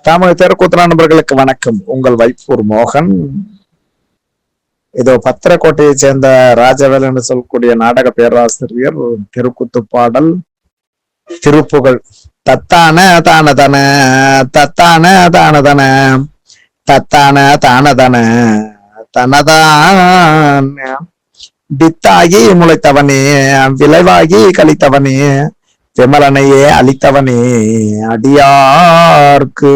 தமிழ் தெருக்கூத்தன நண்பர்களுக்கு வணக்கம். உங்கள் வைப்பூர் மோகன். இதோ பத்திரக்கோட்டையை சேர்ந்த ராஜவேல் என்று சொல்லக்கூடிய நாடக பேராசிரியர் தெருக்கூத்து பாடல் திருப்புகழ். தத்தான தானதன தத்தான தானதன தத்தான தானதன தனதான் வித்தாகி முளைத்தவனே விளைவாகி கழித்தவனே விமலனையே அளித்தவனே அடியார்க்கு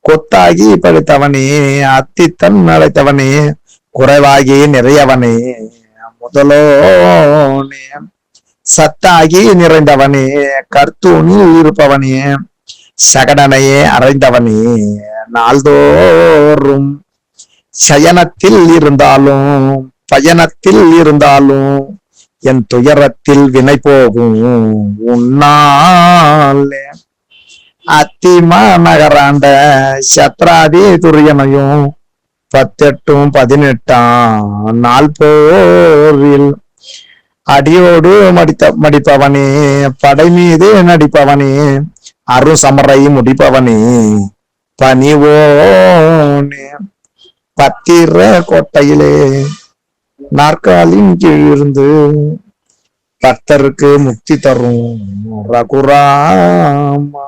கொத்தாகி பழித்தவனே அத்தித்தன் அழைத்தவனே குறைவாகி நிறையவனே முதலோனே சத்தாகி நிறைந்தவனே கர்த்தூணில் இருப்பவனே சகடனையே அறைந்தவனே நாள்தோறும் சயனத்தில் இருந்தாலும் பயணத்தில் இருந்தாலும் என் துயரத்தில் வினை போகும் உன்னாலே அத்திமா நகராண்ட சத்ராதி துரியனையும் 18 நாள் போரில் அடியோடு மடிப்பவனே படை மீது நடிப்பவனே அருசமரை முடிப்பவனே பணிவோனே பத்திர கோட்டையிலே நாற்காலின் கீழிருந்து பக்தருக்கு முக்தி தரும் ரகுராமா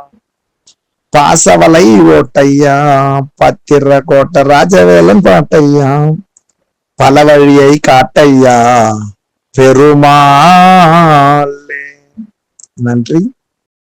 பாசவலை ஓட்டையா பத்திர கோட்டை ராஜவேலன் பாட்டையா பல வழியை காட்டையா பெருமாளே. நன்றி.